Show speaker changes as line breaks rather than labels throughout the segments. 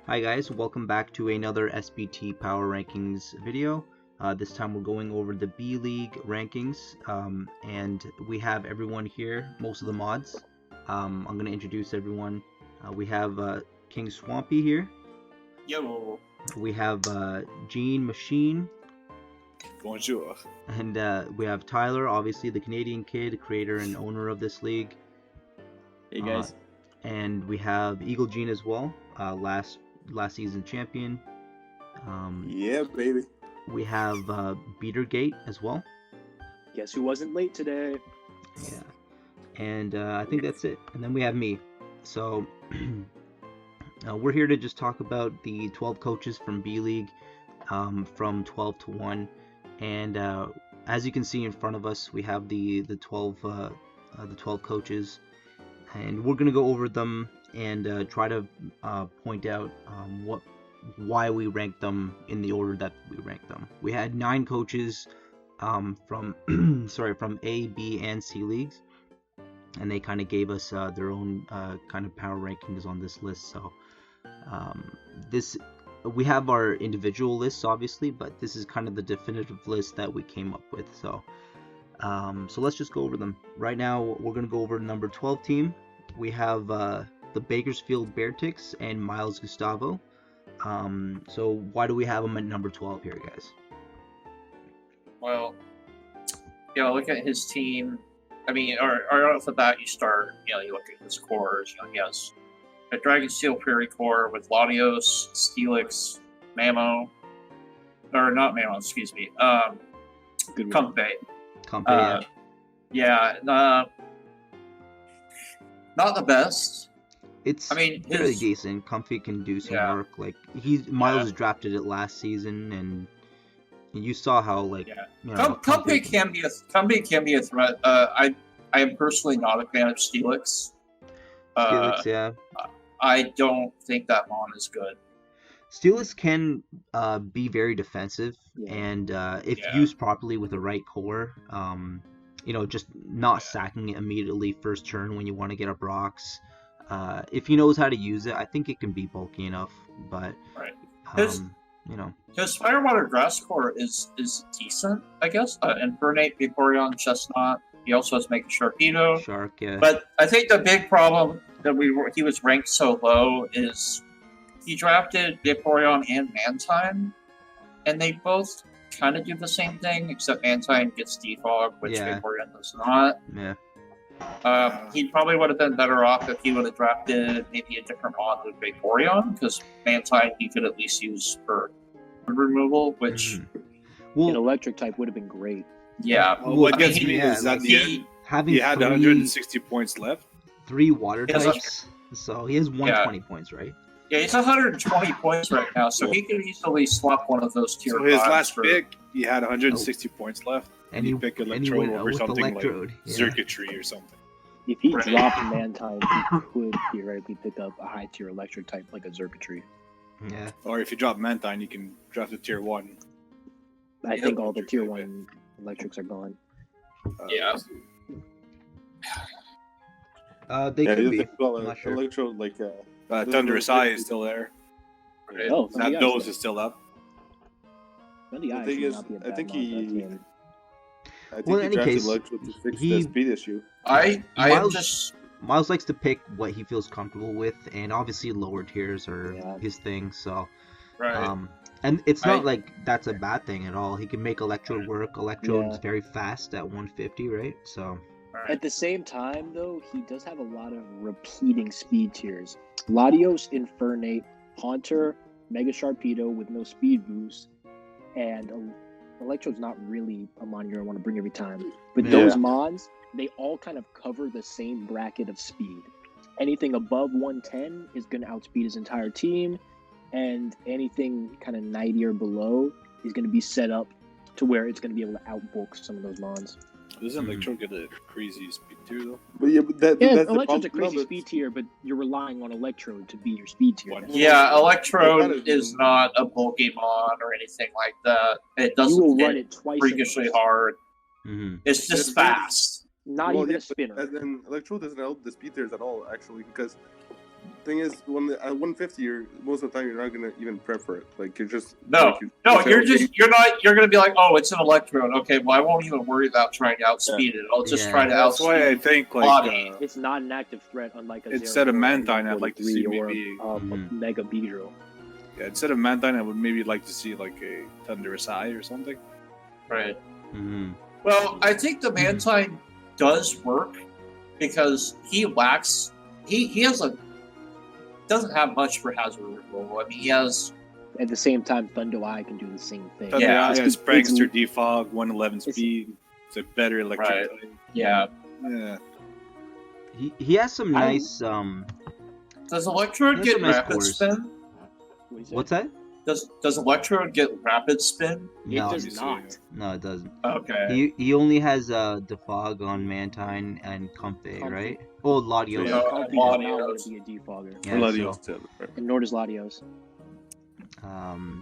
Hi guys, welcome back to another SBT Power Rankings video. This time we're going over the B League rankings, and we have everyone here, most of the mods. I'm going to introduce everyone. We have King Swampy here.
Yo.
We have Gene Machine.
Bonjour.
And we have Tyler, obviously the Canadian kid, creator and owner of this league.
Hey guys.
And we have Eagle Gene as well, last season champion.
Yeah, baby.
We have Beatergate as well.
Guess who wasn't late today?
Yeah. And I think that's it. And then we have me. So we're here to just talk about the 12 coaches from B League, from 12 to 1. And as you can see in front of us, we have the 12 coaches, and we're gonna go over them and try to point out why we ranked them in the order that we ranked them. We had 9 coaches from from A, B, and C leagues, and they kind of gave us their own kind of power rankings on this list. So we have our individual lists, obviously, but this is kind of the definitive list that we came up with. So let's just go over them. Right now, we're going to go over number 12 team. We have the Bakersfield Bearticks and Miles Gustavo. So why do we have them at number 12 here, guys?
Well, look at his team. I mean, or off the bat, you start, you look at his cores. He has a Dragon Steel Prairie core with Latios, Steelix, Mamo, or not Mamo, excuse me, Compe.
Compe,
not the best.
It's really decent. Comfy can do some work. Like Miles drafted it last season, and you saw how
Comfy can be a threat. I am personally not a fan of Steelix. I don't think that Mon is good.
Steelix can be very defensive, and if used properly with the right core, just not sacking it immediately first turn when you want to get up rocks. If he knows how to use it, I think it can be bulky enough. But
his Firewater Grass core is decent, I guess. Infernate, Vaporeon, Chestnut. He also has Make a Sharpedo.
Shark, yeah.
But I think the big problem that he was ranked so low is he drafted Vaporeon and Mantine, and they both kind of do the same thing, except Mantine gets Defog, which Vaporeon does not.
Yeah.
He probably would have been better off if he would have drafted maybe a different mod with Vaporeon, because Mantine he could at least use for removal, which
an electric type would have been great.
Yeah.
Well, what gets me is that he had 160 points left.
3 water types, so he has 120 points, right?
Yeah, he's 120 points right now, so he could easily swap one of those tier 5s.
So his last pick, he had 160 points left. And he picked Electrode over something
Electrode.
Like Circuitry or something.
If he dropped Mantine, he could theoretically pick up a high tier electric type like a Circuitry.
Yeah.
Or if you drop Mantine, you can draft a tier 1.
I think all the tier 1 electrics are gone.
They could be.
Electrode, Thunderous Eye is still there.
Right.
Oh,
that nose is still up.
The thing is, I think he
drafted
Electrode to fix the speed issue.
Miles likes to pick what he feels comfortable with, and obviously lower tiers are his thing. So, and it's not like that's a bad thing at all. He can make Electrode work. Electrode's very fast at 150, right? So.
At the same time, though, he does have a lot of repeating speed tiers. Latios, Infernate, Haunter, Mega Sharpedo with no speed boost, and Electrode's not really a mon you're going to want to bring every time. But those mons, they all kind of cover the same bracket of speed. Anything above 110 is going to outspeed his entire team, and anything kind of 90 or below is going to be set up to where it's going to be able to outbulk some of those mons.
Doesn't Electrode get a crazy speed tier though?
But that's Electrode's a crazy speed tier, but you're relying on Electrode to be your speed tier.
Yeah, Electrode is not a bulky mon or anything like that. It doesn't hit freakishly hard. It's just fast.
Not even a spinner.
And then Electrode doesn't help the speed tiers at all, actually, because thing is, when at 150, most of the time you're not gonna even prep for it. Like you're just
you're gonna be like, oh, it's an electrode. Okay, well I won't even worry about trying to outspeed it. I'll just try to outspeed.
That's why I think like
it's not an active threat, unlike a
instead of Mantine, I'd like to see maybe
Mega Beedrill.
Yeah, instead of Mantine, I would maybe like to see like a Thunderous Eye or something.
Right.
Mm-hmm.
Well, I think the Mantine does work because he lacks. He has doesn't have much for hazard removal. I mean, he has.
At the same time, Thunder Eye can do the same thing.
Thunder Eye has Prankster, Defog, 111 speed. It's a better electric.
Right. Yeah.
Yeah.
He has some nice.
Does Electrode get rapid spin?
What's that?
Does Electrode get rapid spin?
No,
it does not.
No, it doesn't.
Okay.
He only has Defog on Mantine and Comfey, right? Oh, Latios.
Yeah, Comfey does not want to be a defogger.
Yeah,
Latios
so,
and nor does Latios.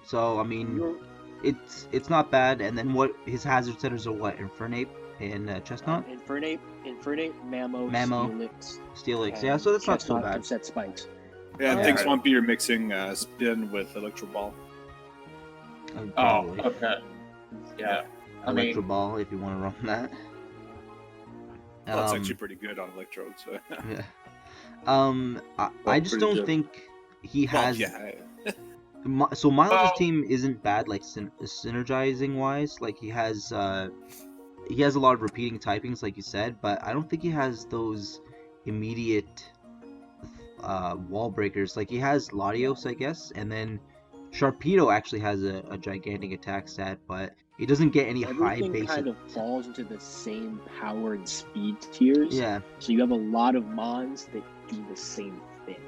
So I mean, it's not bad. And then what? His hazard setters are what? Infernape and Chestnut.
Infernape, Mammo,
Steelix. Yeah, so that's not so bad.
Set spikes.
Yeah, I think Swampy you're mixing Spin with Electro Ball.
Oh, okay. Yeah.
Electro Ball, if you want to run that.
Well, that's actually pretty good on Electrode. So.
Yeah. I just don't think he has. So Miles' team isn't bad, like synergizing wise. Like he has a lot of repeating typings, like you said, but I don't think he has those immediate wall breakers. Like he has Latios, I guess, and then Sharpedo actually has a gigantic attack stat, but it doesn't get any high basic.
Everything kind of falls into the same power and speed tiers.
Yeah.
So you have a lot of Mons that do the same thing.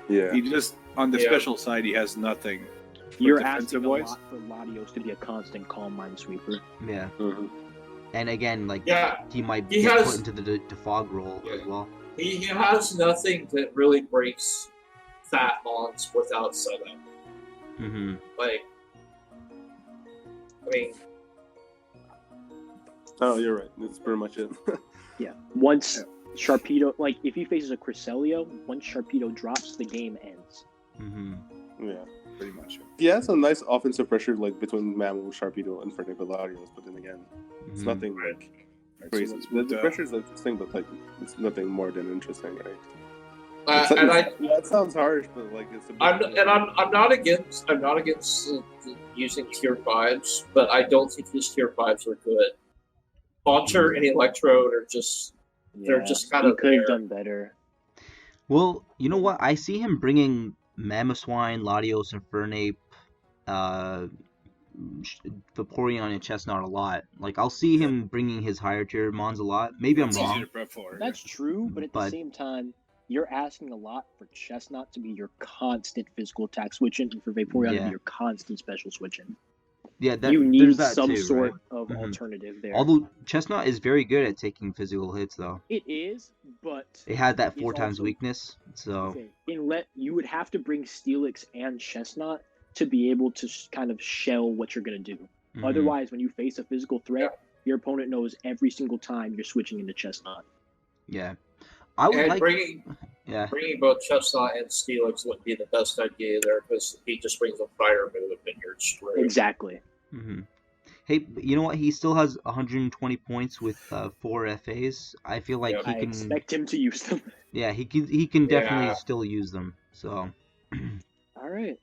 Yeah.
He just on the special side, he has nothing.
You're asking a lot for Latios to be a constant calm Minesweeper.
Yeah.
Mm-hmm.
And again, like he might get put into the defog role as well.
He has nothing that really breaks fat Mons without setup.
Mm-hmm.
Like, I mean.
Oh, you're right. That's pretty much it.
Yeah. Once Sharpedo, like if he faces a Cresselia, once Sharpedo drops, the game ends.
Mm-hmm.
Yeah.
Pretty much.
He has a nice offensive pressure like between Mammo, Sharpedo, and Fernie Latios, but then again, it's nothing like crazy. The pressure is interesting, but like it's nothing more than interesting, right?
That sounds harsh, but like it's.
I'm not against using tier 5s, but I don't think his tier 5s are good. Haunter and Electrode are just they're just kind of.
He could have done better.
Well, you know what? I see him bringing Mamoswine, Latios, and Fernape, Vaporeon, and Chestnut a lot. Like, I'll see him bringing his higher tier Mons a lot. Maybe I'm wrong.
That's true, but at the same time, you're asking a lot for Chestnut to be your constant physical attack switching, and for Vaporeon to be your constant special switching.
Yeah,
you need some
too,
sort
right?
of alternative there.
Although Chestnut is very good at taking physical hits, though.
It is, but
it had that 4 times weakness, so.
Okay. You would have to bring Steelix and Chestnut to be able to kind of shell what you're going to do. Mm-hmm. Otherwise, when you face a physical threat, your opponent knows every single time you're switching into Chestnut.
Yeah. I would
bringing both Chestnut and Steelix wouldn't be the best idea there because he just brings a fire move and you're screwed.
Exactly.
Mm-hmm. Hey, you know what? He still has 120 points with 4 FAs. I feel like he can. I
expect him to use them.
Yeah, he can definitely still use them. So.
All right.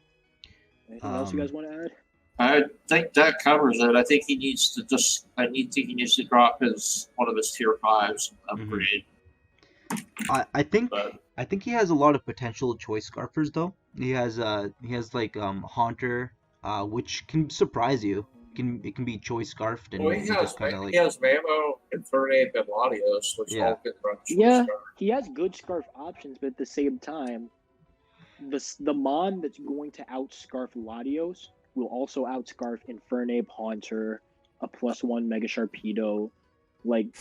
Anything else you guys want to add?
I think that covers it. I think he needs to drop one of his tier 5s upgrade.
I think he has a lot of potential choice scarfers though. He has like Haunter, which can surprise you. It can be choice scarfed and
he has Mammo, Infernape, and Latios, which all can run choice scarf.
He has good scarf options, but at the same time, the Mon that's going to outscarf Latios will also outscarf Infernape, Haunter, a +1 Mega Sharpedo. Like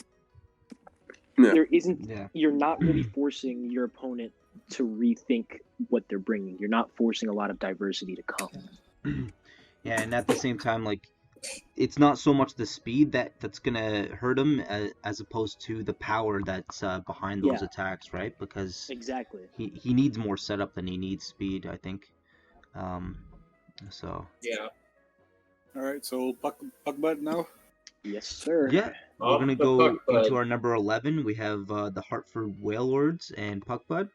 there isn't. Yeah. You're not really forcing your opponent to rethink what they're bringing. You're not forcing a lot of diversity to come.
Yeah, and at the same time, like it's not so much the speed that's gonna hurt him as opposed to the power that's behind those attacks, right? Because
exactly
he needs more setup than he needs speed, I think. So
yeah.
All right, so puck butt now.
yes, sir.
yeah, we're gonna go into our number 11. We have the Hartford Whalelords and Puckbud.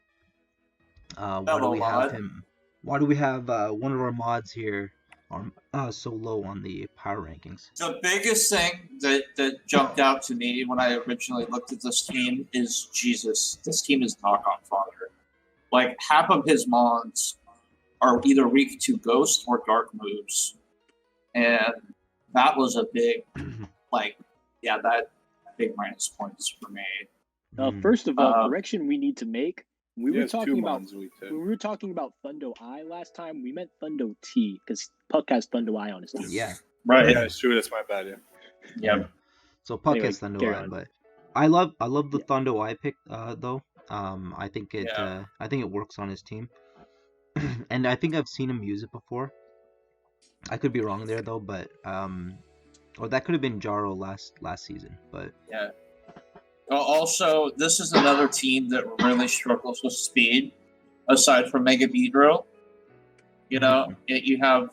Why do we have him? Why do we have one of our mods here so low on the power rankings?
The biggest thing that jumped out to me when I originally looked at this team is Jesus. This team is knockoff fodder. Like half of his mods are either weak to ghost or dark moves, and that was a big, that big minus points for me.
First of all, correction we need to make. We were talking about Thundo I last time. We meant Thundo T because Puck has Thundo I on his team.
Yeah,
right.
Yeah, it's true. That's my bad.
Yeah.
So Puck has Thundo I, but I love the Thundo I pick though. I think it works on his team, and I think I've seen him use it before. I could be wrong there though, but or that could have been Jaro last season, but
yeah. Also, this is another team that really struggles with speed, aside from Mega Beedrill. You know, you have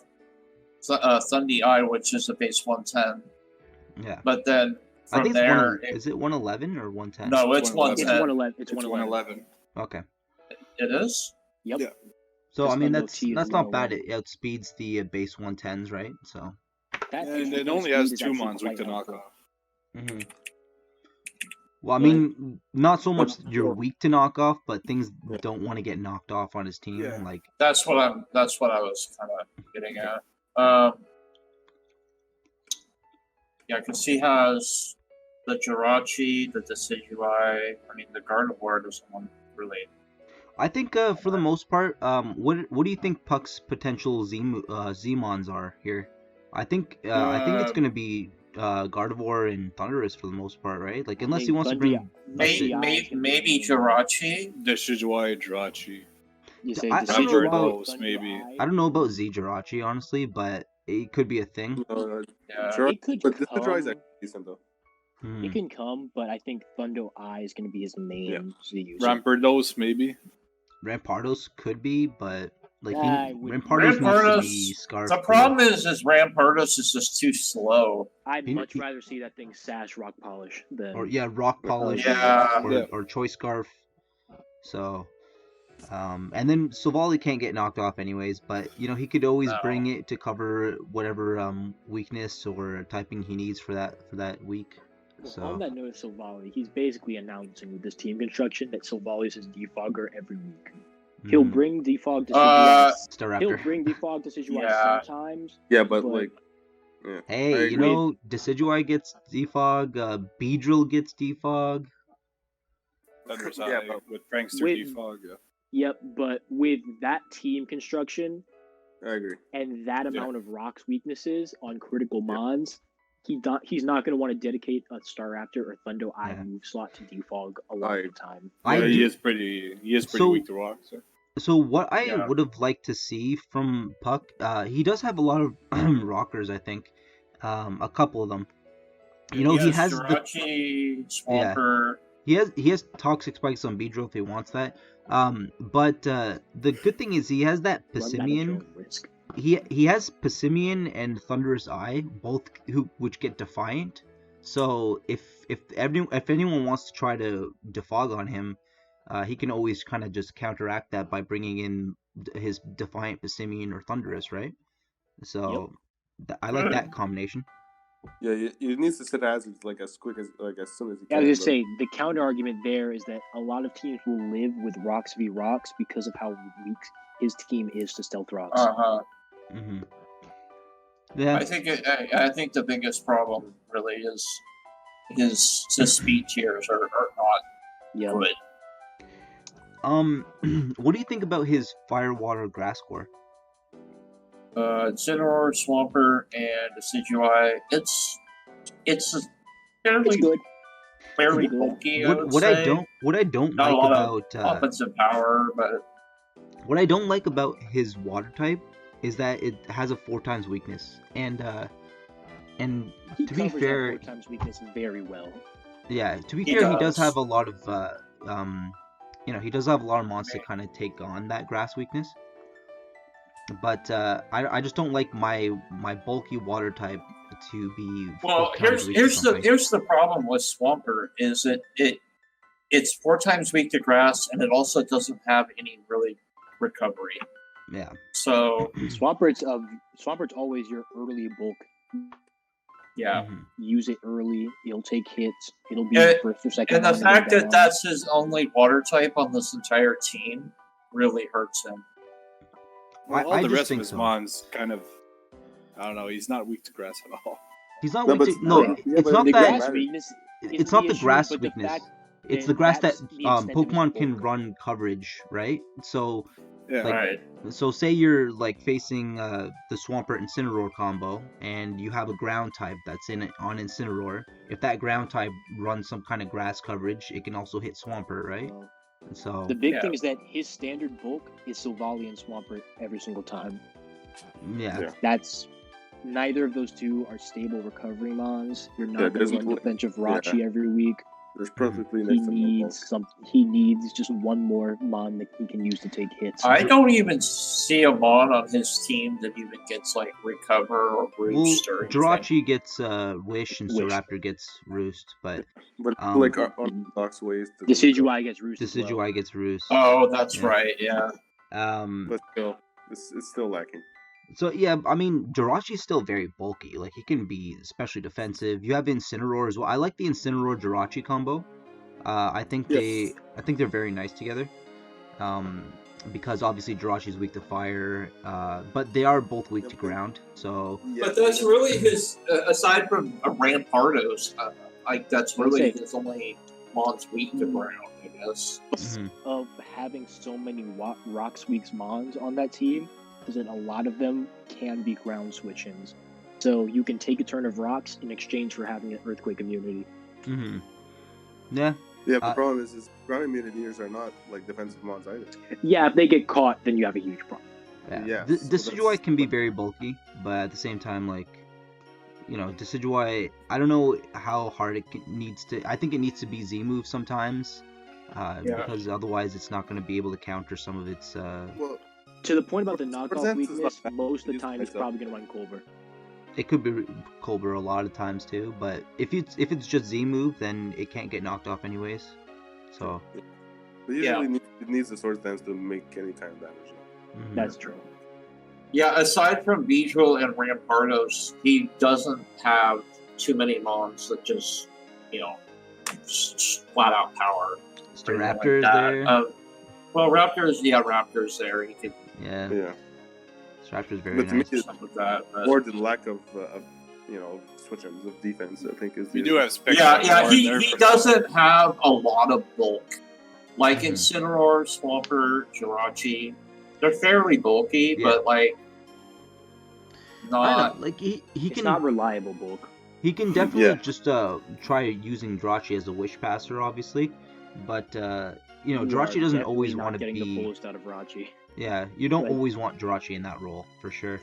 Thundi Eye, which is a base 110.
Yeah.
But then from
I think
there...
is it 111 or 110?
No, it's 110.
It's 111.
Okay.
It is?
Yep.
Yeah.
So, I mean, that's not bad. It outspeeds the base 110s, right? So.
And it only has 2 mons weak to knock off.
Mm-hmm. Well, I mean, not so much you're weak to knock off, but things don't want to get knocked off on his team.
Yeah.
Like
that's what I was kind of getting at. Yeah, because he has the Jirachi, the Decidueye. I mean, the Gardevoir doesn't want really.
I think for the most part, what do you think Puck's potential Z-mons are here? I think it's gonna be Gardevoir and Thundurus for the most part, right? Like unless he wants to bring
maybe Jirachi.
Decidueye, Jirachi.
I don't know about
maybe.
I don't know about Z Jirachi honestly, but it could be a thing.
It could
but
come.
Decidueye is actually decent though.
It can come, but I think Thundo Eye is going to be his main Z user.
Rampardos maybe.
Rampardos could be, but like
Rampardos
needs to be Scarf.
The problem is Rampardos is just too slow.
I'd much rather see that thing sash Rock Polish than
Rock Polish or Choice Scarf. So and then Savali can't get knocked off anyways, but you know he could always bring it to cover whatever weakness or typing he needs for that week. So
on that note of Silvally, he's basically announcing with this team construction that Silvally is his defogger every week. He'll bring defog to Decidueye. He'll bring defog to Decidueye sometimes.
Yeah, but like,
hey, you know, Decidueye gets defog. Beedrill gets defog.
With Prankster defog.
Yep, but with that team construction,
I agree,
and that amount of Rock's weaknesses on critical mons. He's not going to want to dedicate a Staraptor or Thundo Eye move slot to defog a lot of the time.
He is pretty weak to rock.
So what I would have liked to see from Puck, he does have a lot of rockers. I think, a couple of them. You know, he has
Jirachi, Swampert.
Yeah. He has toxic spikes on Beedrill if he wants that. But the good thing is he has that Pissimian. He has Pissimian and Thunderous Eye, both which get Defiant. So if anyone wants to try to defog on him, he can always kind of just counteract that by bringing in his Defiant Pissimian or Thunderous, right? So I like that combination.
Yeah, he needs to sit as quick as soon as he can.
I was just saying the counter argument there is that a lot of teams will live with Rocks v Rocks because of how weak his team is to Stealth Rocks.
Mm-hmm. Yeah,
I think the biggest problem really is his speed tiers are not
good. What do you think about his Fire, Water, Grass core?
Incineroar, Swampert, and Decidueye. It's fairly
good.
Fairly bulky.
What I don't
not
like
a lot
about
of offensive power, but
what I don't like about his water type is that it has a 4 times weakness, and And
he
to be
covers
fair,
that 4x weakness very well.
Yeah, to be
He
fair, he does
does.
have a lot of he does have a lot of mons to kind of take on that grass weakness. But I just don't like my bulky water type to be
Well,
4x weak to something.
here's the problem with Swampert is it's 4x weak to grass, and it also doesn't have any really recovery.
Yeah.
So
Swampert's always your early bulk.
yeah.
Use it early. It'll take hits. It'll be first or second.
And the fact that that's his only water type on this entire team really hurts him.
Well, all
I
the
just
rest of
think
his
so.
mons kind of, I don't know. He's not weak to grass at all.
He's not
No,
weak
but-
to, no,
yeah,
it's
but
not
the
that
grass
weakness.
it's not the
issue,
grass
but the
weakness.
fact
It's
that
the grass that
that's the extent of his
Pokemon can
bulk.
run coverage, right? So
Yeah.
Like-
Right.
So say you're like facing the Swampert Incineroar combo, and you have a ground type that's on Incineroar. If that ground type runs some kind of grass coverage, it can also hit Swampert, right? And so
The big
Yeah.
thing is that his standard bulk is Silvally and Swampert every single time.
yeah.
That's neither of those two are stable recovery mons. You're
Yeah,
not going
there's
to run
no-
defensive Rachi every week.
There's perfectly
He
next to no bulk.
He needs just one more mon that he can use to take hits.
I don't even see a mon on his team that even gets like recover or
Well,
roost or anything.
Jirachi gets Wish and
Wish.
Staraptor gets Roost, but
But
Um,
orthodox ways to
Decidueye gets Roost as well.
Decidueye gets Roost.
Oh, that's
Yeah.
right. Yeah.
But still, it's still lacking.
So yeah, I mean, Jirachi's still very bulky. Like he can be especially defensive. You have Incineroar as well. I like the Incineroar Jirachi combo. I think
Yes.
they're very nice together. Because obviously Jirachi's weak to fire, but they are both weak to ground. So
But that's really his, aside from Rampardos, like that's really his only mon's weak to ground, I guess.
Of having so many Rock Sweeps mons on that team is that a lot of them can be ground switch-ins. So you can take a turn of rocks in exchange for having an earthquake immunity.
Yeah.
Yeah, but the problem is ground immuniteers are not like defensive mons either.
Yeah, if they get caught, then you have a huge problem.
Yeah.
Yes,
Decidueye can be very bulky, but at the same time, like, you know, Decidueye, I don't know how hard it needs to. I think it needs to be Z move sometimes, because otherwise it's not going to be able to counter some of its.
Well,
To the point about the knockoff
Presents is
weakness,
not-
most of the
use
time it's
myself.
probably going to run Colbur.
It could be Colbur a lot of times too, but if it's just Z move, then it can't get knocked off anyways. So.
But usually it needs the sword stance to make any kind of damage.
That's true.
Yeah, aside from Beedrill and Rampardos, he doesn't have too many mons that just, you know, just flat out power.
Staraptor is
that.
there.
Well, Raptor's there. He could
Yeah.
Staraptor's very
But to me,
nice.
it's
stuff with that. But...
or the lack of switch-ins of defense, I think, is
We
the
do
issue.
have Spectre.
He doesn't have a lot of bulk. Like
Mhm.
Incineroar, Swampert, Jirachi, they're fairly bulky, but like
I don't
not.
know, like he
It's
can
not reliable bulk.
he can definitely
Yeah.
just try using Jirachi as a wish passer, obviously, but you know,
You
Jirachi
are
doesn't
definitely
always
not
want to
getting the
be.
fullest out of Rachi.
Yeah, you don't
Like-
always want Jirachi in that role for sure.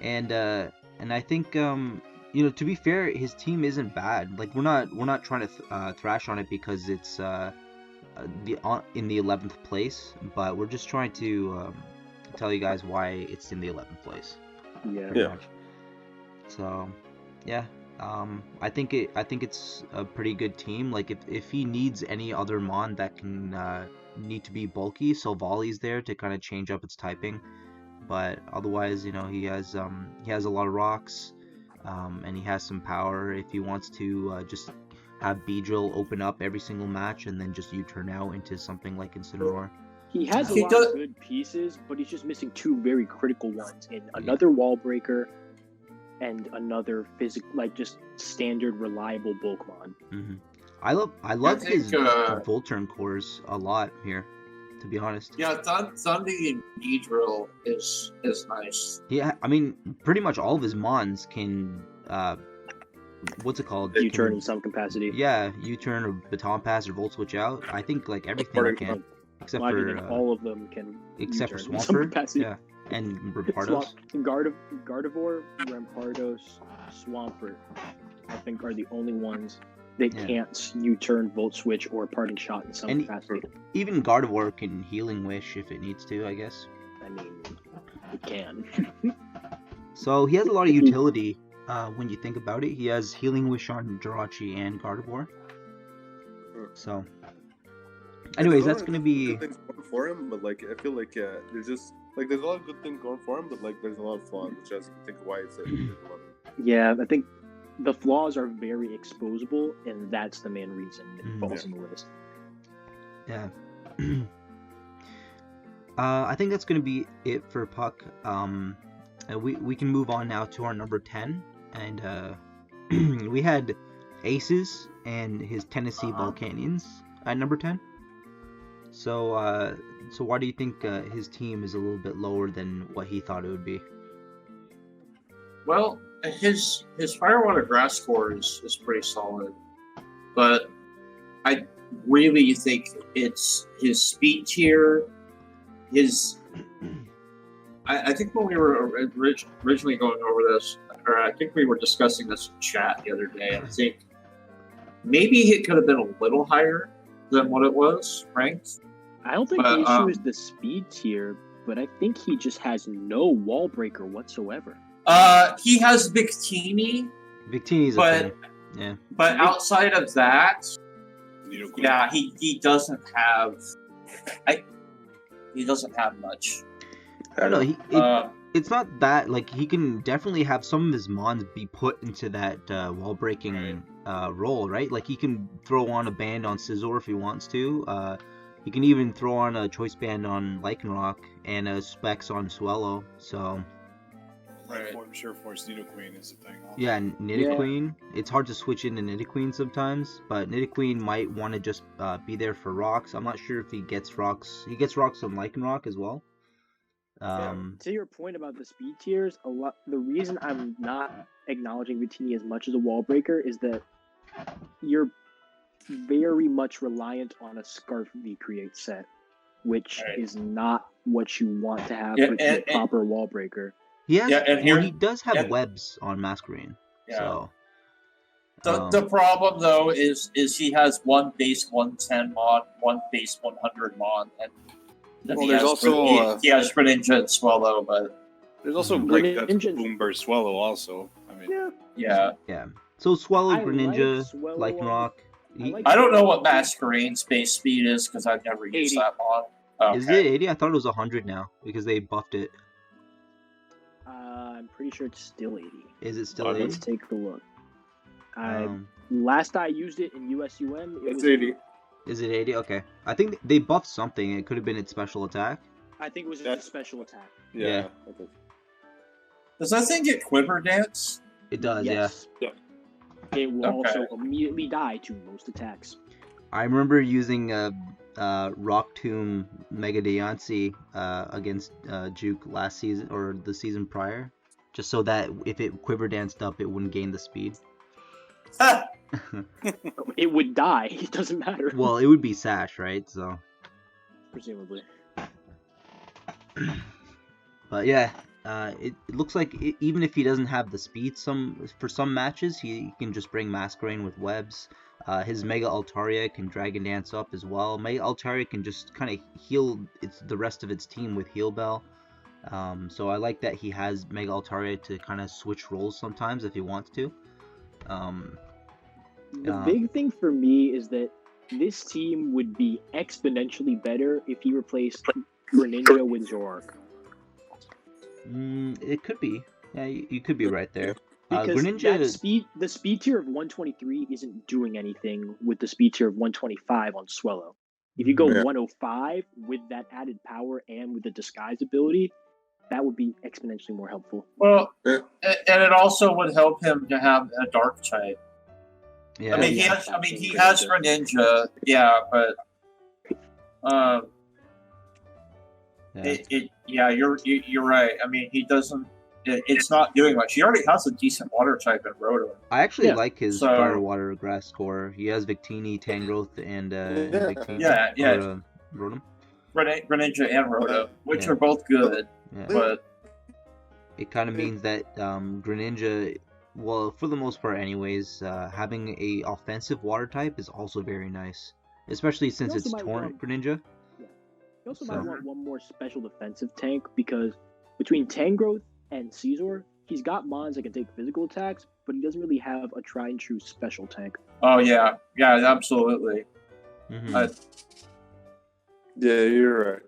And I think you know, to be fair, his team isn't bad. Like we're not trying to thrash on it because it's in the 11th place, but we're just trying to tell you guys why it's in the 11th place.
Yeah.
Pretty much. So, yeah. I think it's a pretty good team. Like if he needs any other mon that can need to be bulky, Silvally's there to kind of change up its typing. But otherwise, you know, he has a lot of rocks, and he has some power if he wants to just have Beedrill open up every single match and then just U-turn out into something like Incineroar.
He has
He
a lot
does-
of good pieces, but he's just missing two very critical ones in another wall breaker and another just standard reliable Bulkmon.
I love
think,
his Volturn cores a lot here, to be honest.
Yeah, Thundy and Beedrill is nice.
Yeah, I mean, pretty much all of his mons can, what's it called?
U-turn in some capacity.
Yeah, U-turn or baton pass or volt switch out. I think like everything can, except
Not
for
even all of them can.
except for
U-turn in some
Swampert.
capacity.
Yeah, And Rampardos?
Gardevoir, Rampardos, Swampert, I think are the only ones that can't U-turn, Volt Switch, or Parting Shot in some capacity.
Even Gardevoir can Healing Wish if it needs to, I guess.
I mean, it can.
So he has a lot of utility when you think about it. He has Healing Wish on Jirachi and Gardevoir. So, anyways, that's gonna be
good things going for him, but like I feel like there's just like there's a lot of good things going for him, but like there's a lot of flaws, which I think why it's
Yeah, I think the flaws are very exposable, and that's the main reason it falls on the list.
Yeah. I think that's gonna be it for Puck. We can move on now to our number 10, and we had Aces and his Tennessee Volcanians at number 10. So why do you think his team is a little bit lower than what he thought it would be?
Well, his Firewater Grass score is pretty solid, but I really think it's his speed tier. I think when we were originally going over this, or I think we were discussing this in chat the other day, I think maybe it could have been a little higher than what it was ranked.
I don't think the issue is the speed tier, but I think he just has no wall breaker whatsoever.
He has Victini.
Victini's a thing. Yeah.
But outside of that, yeah, he doesn't have. He doesn't have much.
I don't know. It's not that, like, he can definitely have some of his mons be put into that wall breaking role, right? Like, he can throw on a band on Scizor if he wants to. He can even throw on a choice band on Lycanroc and a Specs on Swellow. So.
Right. I'm sure Force Nidoqueen is a thing. Also.
Yeah, Nidoqueen. Yeah. It's hard to switch into Nidoqueen sometimes, but Nidoqueen might want to just be there for rocks. I'm not sure if he gets rocks. He gets rocks on Lycanroc as well.
To your point about the speed tiers, the reason I'm not acknowledging Victini as much as a wall breaker is that you're very much reliant on a Scarf V-Create set, which is not what you want to have with a proper wall breaker.
He has, he does have webs on Masquerain. Yeah. So
the problem though is he has one base 110 mod, one base 100 mod, and he has Greninja and Swallow, but
there's also Boomburst Swallow also. I mean,
yeah.
So Swallow, Greninja, Lycanroc.
I don't know what Masquerain's base speed is because I've never used that mod. Okay.
Is it 80? I thought it was 100 now because they buffed it.
I'm pretty sure it's still 80.
Is it still 80?
Let's take a look. Last I used it in USUM,
it's 80.
Is it 80? Okay. I think they buffed something. It could have been its special attack.
I think it was its special attack.
Yeah.
Does that thing get Quiver Dance?
It does,
yes. Yeah. It will also immediately die to most attacks.
I remember using Rock Tomb Mega Deontay against Juke last season or the season prior, just so that if it Quiver Danced up, it wouldn't gain the speed.
It would die. It doesn't matter.
Well, it would be Sash, right? So
presumably.
But yeah, it looks like even if he doesn't have the speed, for some matches he can just bring Masquerain with webs. His Mega Altaria can Dragon Dance up as well. Mega Altaria can just kind of heal the rest of its team with Heal Bell. So I like that he has Mega Altaria to kind of switch roles sometimes if he wants to.
The big thing for me is that this team would be exponentially better if he replaced Greninja with Zoroark.
It could be. Yeah, you could be right there.
Because
Greninja...
the speed tier of 123 isn't doing anything with the speed tier of 125 on Swellow. If you go 105 with that added power and with the disguise ability, that would be exponentially more helpful.
Well, and it also would help him to have a dark type.
Yeah.
I mean, he has Greninja, but you're right. I mean, he doesn't. It's not doing much. He already has a decent water type in Rotom.
I actually like his Fire, Water, Grass score. He has Victini, Tangrowth, and Victini.
Rotom. Greninja and Rotom, which are both good.
Yeah.
But
it kind of means that Greninja, well, for the most part anyways, having a offensive water type is also very nice. Especially since it's Torrent Greninja.
Yeah. You also might want one more special defensive tank, because between Tangrowth and Caesar, he's got mons that can take physical attacks, but he doesn't really have a tried and true special tank.
Oh yeah, absolutely.
Mm-hmm.
Yeah, you're right.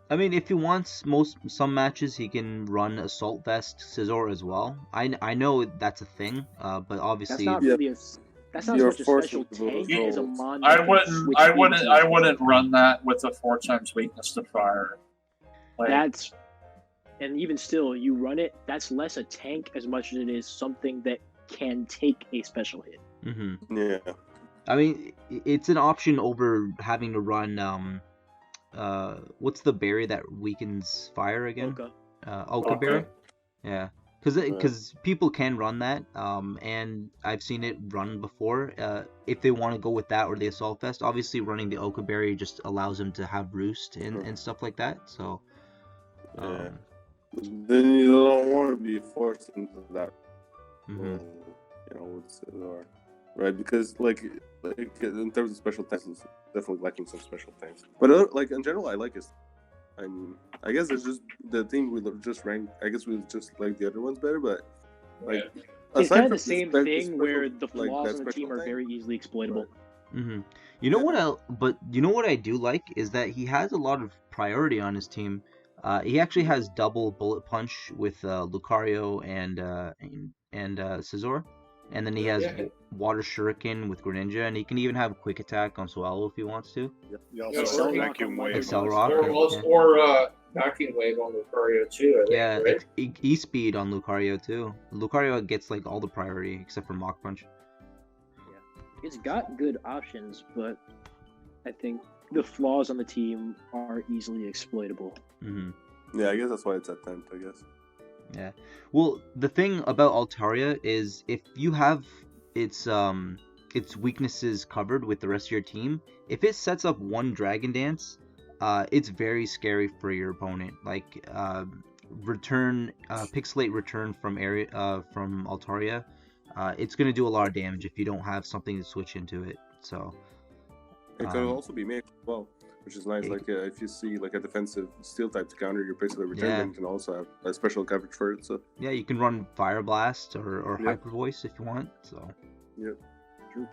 I mean, if he wants some matches, he can run Assault Vest Scizor as well. I know that's a thing, but obviously
that's not really that's not so much a special tank as a mon.
I wouldn't run that with a 4x weakness to fire.
Like, and even still, you run it. That's less a tank as much as it is something that can take a special hit.
Mm-hmm.
Yeah.
I mean, it's an option over having to run what's the berry that weakens fire again? Oka berry. Yeah, because people can run that, and I've seen it run before. If they want to go with that or the Assault Vest, obviously running the Oka berry just allows them to have Roost and stuff like that. So.
Then you don't want to be forced into that.
Mm-hmm.
Right? Because like in terms of special tanks, it's definitely lacking some special tanks. But like in general, I like it. I mean, I guess it's just the team we just ranked. I guess we just like the other ones better, but like
it's kind of the same thing where the flaws in the team are very easily exploitable.
Right. Mm-hmm. You know what I do like is that he has a lot of priority on his team. He actually has double bullet punch with Lucario and Scizor, and then he has water shuriken with Greninja, and he can even have quick attack on Swallow if he wants to.
He also vacuum wave.
Excel Rock.
Or vacuum wave on Lucario too.
Yeah, right? E-speed on Lucario too. Lucario gets like all the priority except for Mach Punch.
Yeah, it's got good options, but I think the flaws on the team are easily exploitable.
Mm-hmm.
Yeah, I guess that's why it's at 10th, I guess.
Yeah. Well, the thing about Altaria is if you have its weaknesses covered with the rest of your team, if it sets up one Dragon Dance, it's very scary for your opponent. Like Pixelate return from Altaria, it's gonna do a lot of damage if you don't have something to switch into it. So
it could also be made as well, which is nice. Like if you see like a defensive steel type to counter your Pixelate return, then you can also have a special coverage for it. So
yeah, you can run Fire Blast or Hyper Voice if you want. So
yeah,
true.